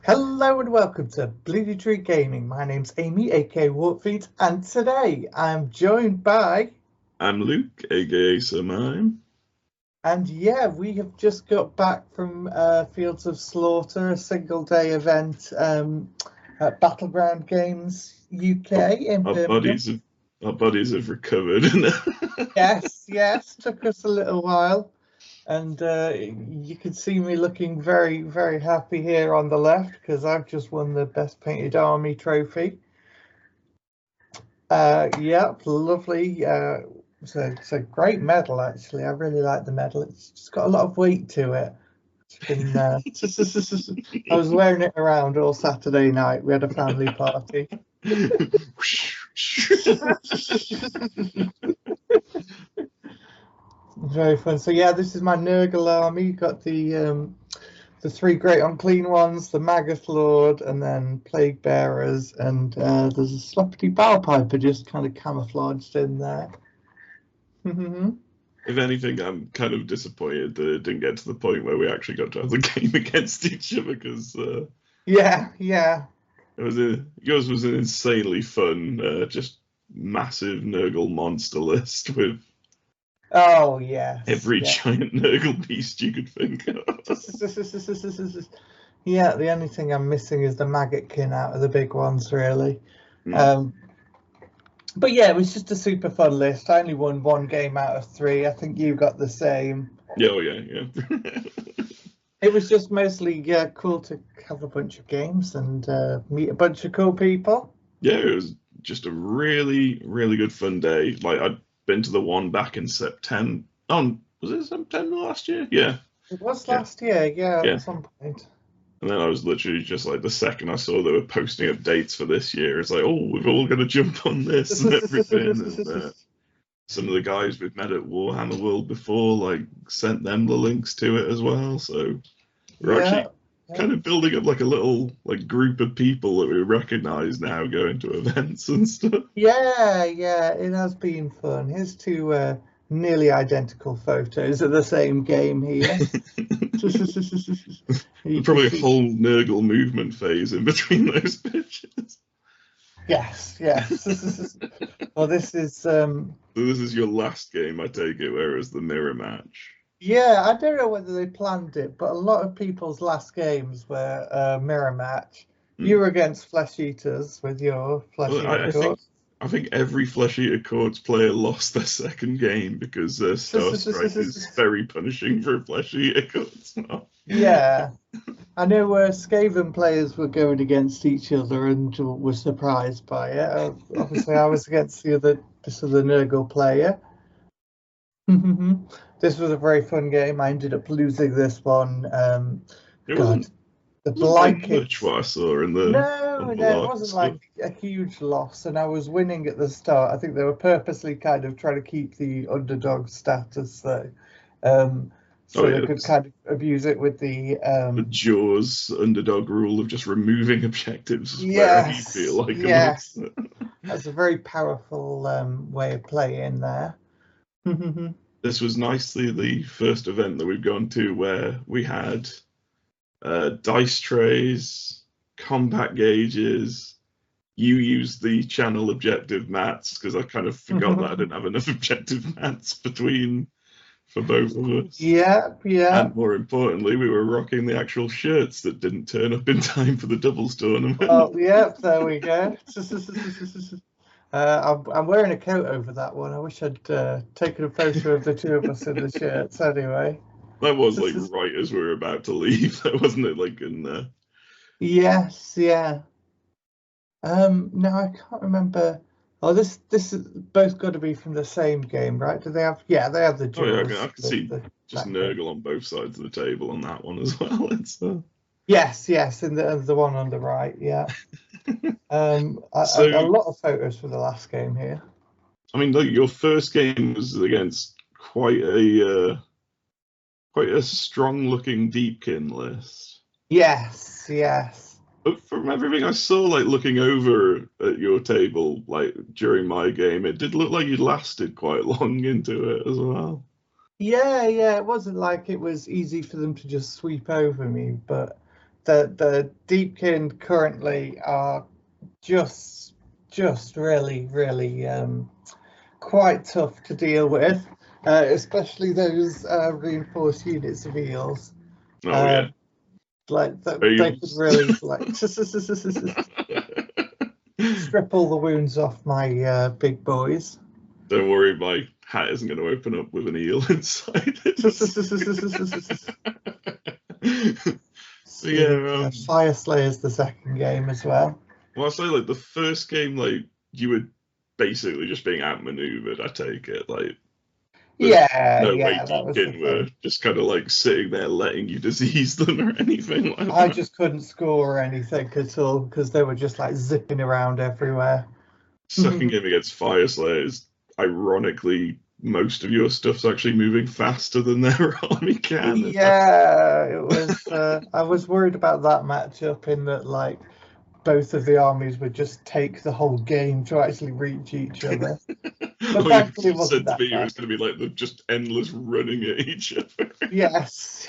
Hello and welcome to Bloody Tree Gaming. My name's Amy, aka Warpfiend, and today I'm joined by... I'm Luke, aka SirMime. And yeah, we have just got back from Fields of Slaughter, a single-day event at Battleground Games UK in Birmingham. Our bodies have recovered. Yes, took us a little while. And you can see me looking very, very happy here on the left because I've just won the Best Painted Army trophy. Yep, lovely. It's a great medal, actually. I really like the medal. It's just got a lot of weight to it. I was wearing it around all Saturday night. We had a family party. Very fun. So yeah, this is my Nurgle army. Got the three great unclean ones, the Magath Lord, and then Plague Bearers, and there's a Sleppity Bowpiper just kind of camouflaged in there. If anything, I'm kind of disappointed that it didn't get to the point where we actually got to have the game against each other because yeah, yours was an insanely fun, just massive Nurgle monster list with every giant Nurgle beast you could think of. Yeah, the only thing I'm missing is the Maggotkin out of the big ones, really. But yeah, it was just a super fun list. I only won one game out of 3. I think you got the same. Yeah. It was just mostly cool to have a bunch of games and meet a bunch of cool people. Yeah, it was just a really, really good fun day. Like, I'd been to the one back in September. Was it September last year? Yeah. It was last year, yeah, at some point. And then I was literally just like, the second I saw they were posting up dates for this year, it's like, oh, we've all got to jump on this and everything. And some of the guys we've met at Warhammer World before, like, sent them the links to it as well. So we're actually kind of building up like a little like group of people that we recognise now going to events and stuff. Yeah, it has been fun. Here's 2 nearly identical photos of the same game here. Probably a whole Nurgle movement phase in between those pictures. Yes. Well, this is So this is your last game, I take it, whereas the mirror match. Yeah, I don't know whether they planned it, but a lot of people's last games were mirror match. You were against Flesh Eaters with your Flesh Eater Courts. I think every Flesh Eater Courts player lost their second game because Star Strike is very punishing for Flesh Eater Courts now. Yeah, I know Skaven players were going against each other and were surprised by it. Obviously, I was against the other Nurgle player. This was a very fun game. I ended up losing this one. It wasn't much what I saw in the... No, it wasn't like a huge loss, and I was winning at the start. I think they were purposely kind of trying to keep the underdog status though. They could kind of abuse it with the Jaws underdog rule of just removing objectives wherever you feel like. Yes, that's a very powerful way of playing there. This was nicely the first event that we've gone to where we had dice trays, combat gauges. You used the channel objective mats because I kind of forgot that I didn't have enough objective mats for both of us. Yeah. And more importantly, we were rocking the actual shirts that didn't turn up in time for the doubles tournament. Oh, yeah, there we go. I'm wearing a coat over that one. I wish I'd taken a photo of the 2 of us in the shirts anyway. That was like right as we were about to leave, wasn't it? Like in there. Yes, yeah. No, I can't remember. Oh, this is both got to be from the same game, right? Do they have? Yeah, they have the Jaws. Oh, yeah, I can see just Nurgle on both sides of the table on that one as well. It's Yes, and the one on the right, yeah. A lot of photos for the last game here. I mean, like your first game was against quite a strong-looking Deepkin list. Yes. But from everything I saw, like looking over at your table, like during my game, it did look like you lasted quite long into it as well. Yeah. It wasn't like it was easy for them to just sweep over me, but the Deepkin currently are just really quite tough to deal with, especially those reinforced units of eels. Oh yeah. Like they could really like strip all the wounds off my big boys. Don't worry, my hat isn't going to open up with an eel inside it. So yeah, Fire Slayer's the second game as well. Well, I say like the first game, like you were basically just being outmaneuvered. I take it like. No way Deepkin were just kind of like sitting there letting you disease them or anything like that. I just couldn't score anything at all because they were just like zipping around everywhere. Second game against Fire Slayers, ironically, most of your stuff's actually moving faster than their army can. Yeah, it was. I was worried about that matchup in that like both of the armies would just take the whole game to actually reach each other. But thankfully, it wasn't that bad. It was going to be like the just endless running at each other. Yes.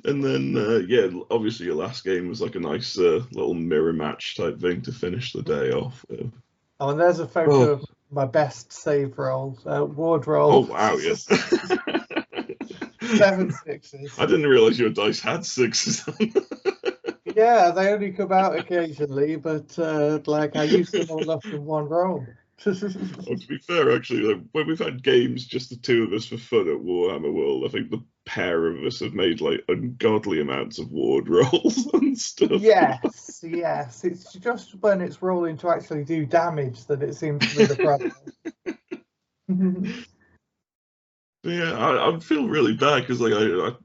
And then, yeah, obviously your last game was like a nice little mirror match type thing to finish the day off with. Oh, and there's a photo of my best save roll, ward roll. Oh, wow, yes. 7 6s. I didn't realise your dice had 6s. Yeah, they only come out occasionally, but like I use them all up in one roll. Well, to be fair, actually, like, when we've had games just the two of us for fun at Warhammer World, I think the pair of us have made like ungodly amounts of ward rolls and stuff. Yes. It's just when it's rolling to actually do damage that it seems to be the problem. Yeah, I feel really bad because like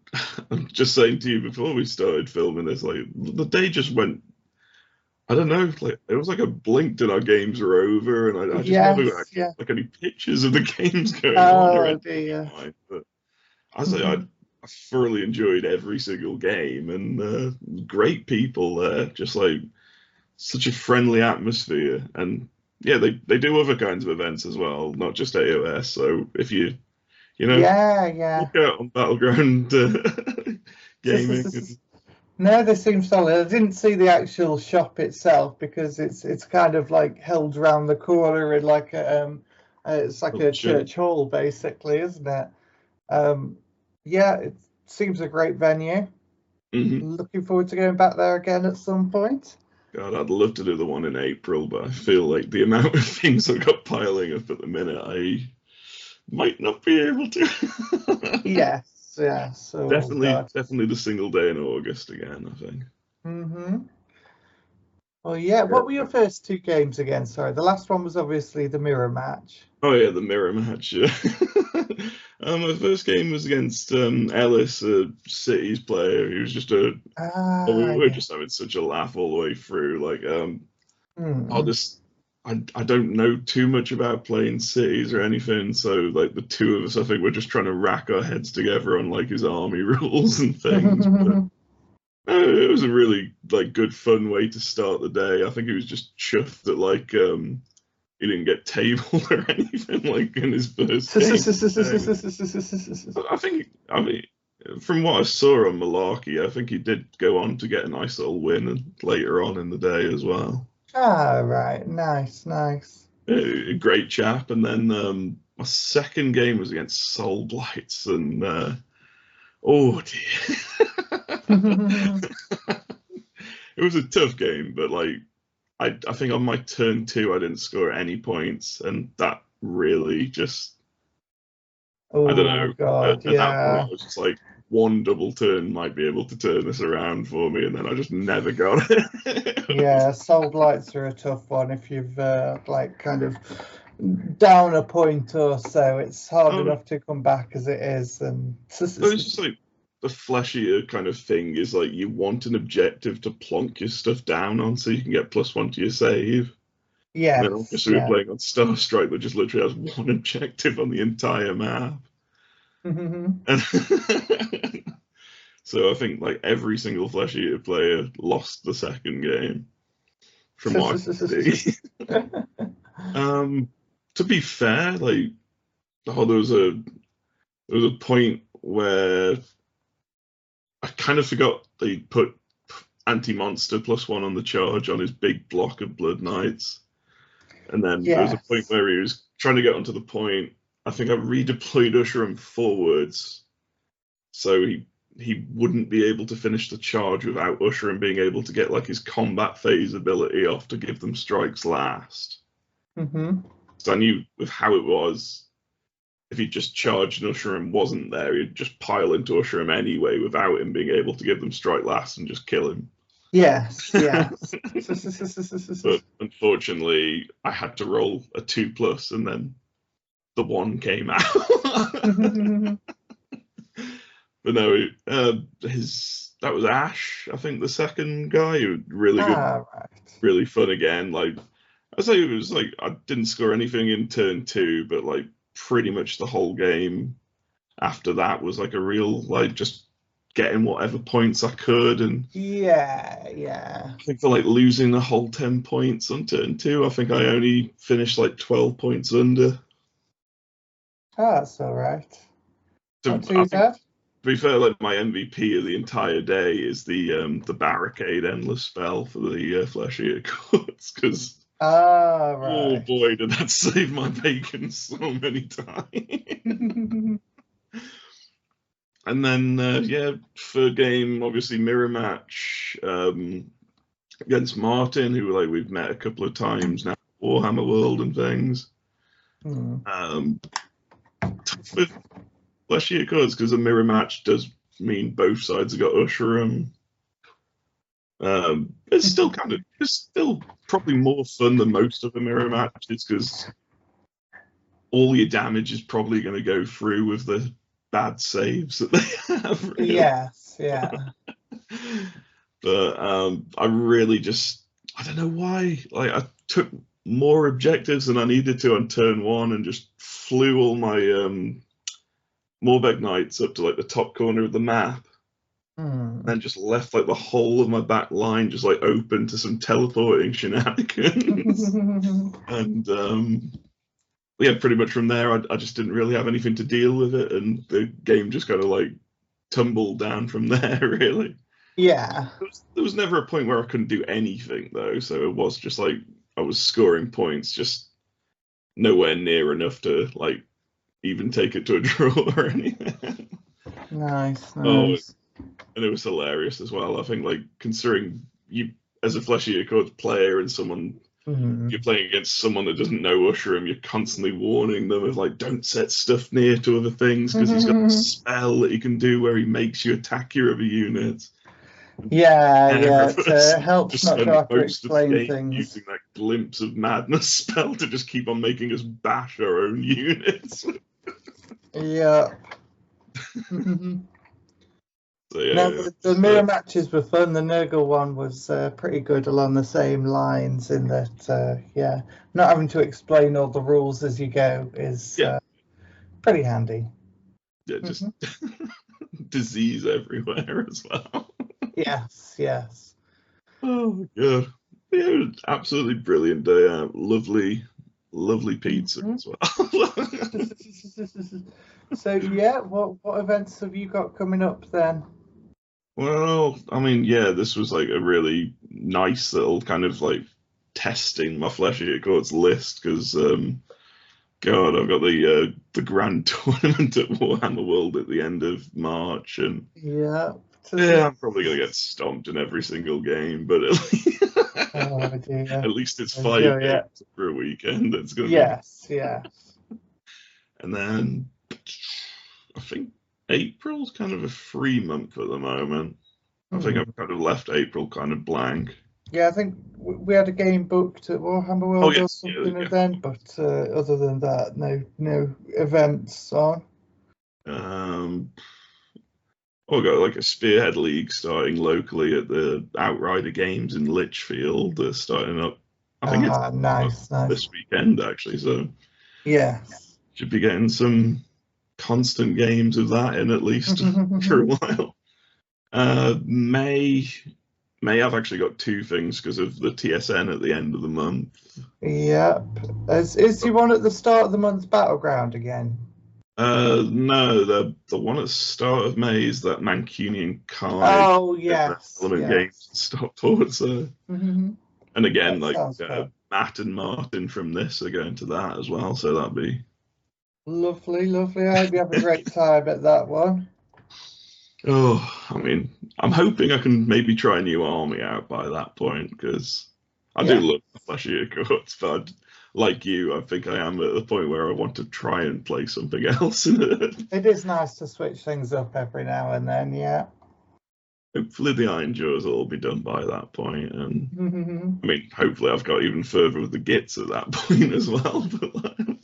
I'm just saying to you before we started filming this, like the day just went. I don't know, like it was like a blinked and our games were over, and I just never got like any pictures of the games going on or anything. But I say I thoroughly enjoyed every single game, and great people there, just like such a friendly atmosphere, and yeah, they do other kinds of events as well, not just AoS. So if you know, look out on Battleground gaming. No, they seem solid. I didn't see the actual shop itself because it's kind of like held around the corner in like it's like a church hall basically, isn't it? Yeah, it seems a great venue. Looking forward to going back there again at some point. God, I'd love to do the one in April, but I feel like the amount of things I've got piling up at the minute, I might not be able to. Yes. So definitely the single day in August again, I think. Well, yeah. What were your first two games again? Sorry, the last one was obviously the mirror match. Oh yeah, the mirror match. Yeah. My first game was against Ellis, a Cities player. He was just we were just having such a laugh all the way through. Like, I don't know too much about playing Cities or anything, so like the two of us, I think we're just trying to rack our heads together on like his army rules and things. But, it was a really like good fun way to start the day. I think he was just chuffed that like he didn't get tabled or anything like in his first game. I mean, from what I saw on Malarkey, I think he did go on to get a nice little win later on in the day as well. Ah, right. Nice. A great chap. And then my second game was against Soul Blights, and oh dear. It was a tough game, but like I think on my turn 2 I didn't score any points, and that really just I don't know. God, at that point, I was just like, one double turn might be able to turn this around for me, and then I just never got it. Yeah, Soul Blights are a tough one if you've like kind of down a point or so. It's hard enough to come back as it is, and it's just like the fleshier kind of thing is like you want an objective to plonk your stuff down on so you can get +1 to your save. Yeah. And then obviously we're playing on Star Strike that just literally has one objective on the entire map. So I think like every single Flesh Eater player lost the second game from what I can see. To be fair, like there was a point where I kind of forgot they put anti-monster +1 on the charge on his big block of Blood Knights. And then there was a point where he was trying to get onto the point. I think I redeployed Usherim forwards, so he wouldn't be able to finish the charge without Usherim being able to get like his combat phase ability off to give them strikes last. So I knew with how it was, if he just charged and Usherim wasn't there, he'd just pile into Usherim anyway without him being able to give them strike last and just kill him. Yes. But unfortunately, I had to roll a 2+, and then the 1 came out. But no, that was Ash, I think, the second guy, who was really good, right. really fun again. Like I say, it was like I didn't score anything in turn 2, but like pretty much the whole game after that was like a real like just getting whatever points I could. And yeah, I think for like losing the whole 10 points on turn 2, I think I only finished like 12 points under. Oh, that's all right. So Not too bad. To be fair, like my MVP of the entire day is the barricade endless spell for the Flesh Eater Courts, because oh boy, did that save my bacon so many times. And then third game, obviously mirror match against Martin, who like we've met a couple of times now, Warhammer World and things. Tough with Flesh Eater Courts, because a mirror match does mean both sides have got Usherim. It's still probably more fun than most of the mirror matches, because all your damage is probably going to go through with the bad saves that they have. Really. Yes, yeah. But I really I don't know why. Like I took more objectives than I needed to on turn 1 and just flew all my Morbeg Knights up to like the top corner of the map. And just left like the whole of my back line just like open to some teleporting shenanigans. And pretty much from there I just didn't really have anything to deal with it, and the game just kind of like tumbled down from there, really. Yeah. There was never a point where I couldn't do anything though, so it was just like I was scoring points, just nowhere near enough to like even take it to a draw or anything. Nice. Oh, and it was hilarious as well. I think, like, considering you as a Flesh Eater Courts player and someone you're playing against someone that doesn't know Usherim, you're constantly warning them of like, don't set stuff near to other things, because he's got a spell that he can do where he makes you attack your other units. It helps not to have to explain things. Using that glimpse of madness spell to just keep on making us bash our own units. Yeah. So, yeah, no, the mirror matches were fun. The Nurgle one was pretty good along the same lines, in that, not having to explain all the rules as you go is pretty handy. Yeah, just disease everywhere as well. Yes. Oh, God. Yeah, it was absolutely brilliant day out. Lovely pizza as well. So, what events have you got coming up then? Well, I mean, this was like a really nice little kind of like testing my Flesh Eater Courts list, because God, I've got the grand tournament at Warhammer World at the end of March, and I'm probably gonna get stomped in every single game, but at least it's 5 games for a weekend. It's gonna be and then I think April's kind of a free month at the moment. I think I've kind of left April kind of blank. Yeah, I think we had a game booked at Warhammer World or something then, but other than that, no events on. We've got like a Spearhead League starting locally at the Outrider Games in Lichfield. They're starting up. I think it's nice. This weekend actually. So should be getting some constant games of that in at least for a while. May I've actually got 2 things because of the TSN at the end of the month. Yep. Is you one at the start of the month's Battleground again? No, the one at the start of May is that Mancunian Kai Oh yes, Element Games yes. Stockport. So, Hmm. and again, That like sounds fun. Matt and Martin from this are going to that as well. So that'd be Lovely, lovely. I hope you have a great time at that one. oh, I mean, I'm hoping I can maybe try a new army out by that point because I do Yeah, love Flashy Courts, but like you, I think I am at the point where I want to try and play something else in it. it is nice to switch things up every now and then. Yeah. Hopefully, the Iron Jaws will all be done by that point, and Hmm. I mean, hopefully, I've got even further with the Gits at that point as well. But like,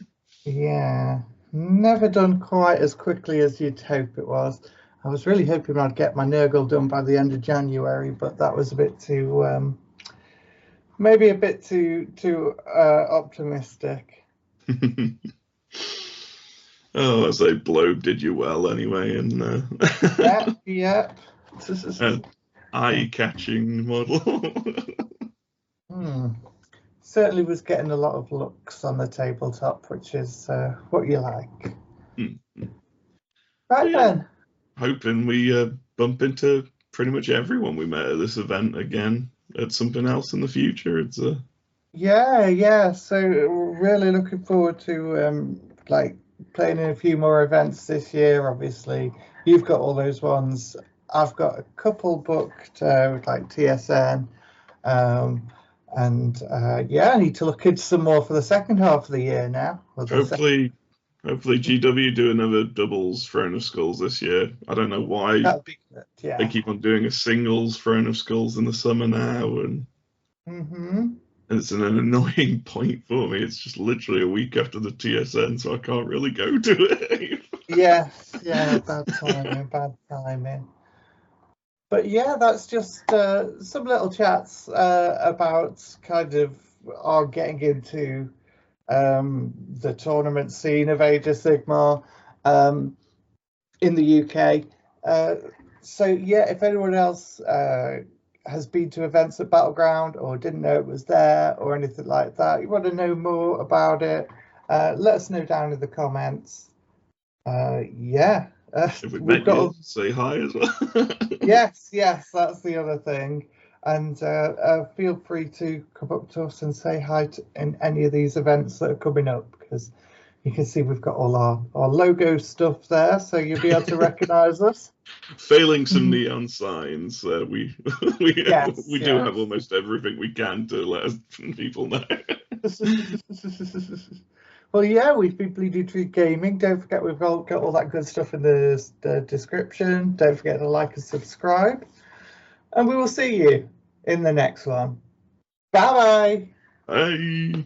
Yeah. Never done quite as quickly as you'd hope it was. I was really hoping I'd get my Nurgle done by the end of January, but that was a bit too, maybe a bit too optimistic. oh, I say, Blobe did you well anyway, and Yeah, yeah. an eye-catching model. Hmm. Certainly was getting a lot of looks on the tabletop, which is what you like. But Right yeah, then. hoping we bump into pretty much everyone we met at this event again at something else in the future. It's Yeah, yeah. So really looking forward to like playing in a few more events this year. Obviously, you've got all those ones. I've got a couple booked with like TSN, um, and yeah, I need to look into some more for the second half of the year now. Or the hopefully GW do another doubles Throne of Skulls this year. I don't know why that'll be good. they Yeah. keep on doing a singles Throne of Skulls in the summer now, and Hmm. it's an annoying point for me. It's just literally a week after the TSN, so I can't really go to it. Yes. Yeah. Bad timing. Bad timing. But yeah, that's just some little chats about kind of our getting into the tournament scene of Age of Sigmar in the UK. Uh, so yeah, if anyone else has been to events at Battleground or didn't know it was there or anything like that, you want to know more about it, let us know down in the comments. Yeah, If we we've met you, got. say hi as well. Yes, yes, that's the other thing. And feel free to come up to us and say hi in any of these events that are coming up, because you can see we've got all our logo stuff there, so you'll be able to recognize us. Failing some neon signs, Yes, we do yeah. have almost everything we can to let people know. Well, yeah, we've been Bleeding Tree Gaming. Don't forget we've got all that good stuff in the description. Don't forget to like and subscribe. And we will see you in the next one. Bye bye. Bye.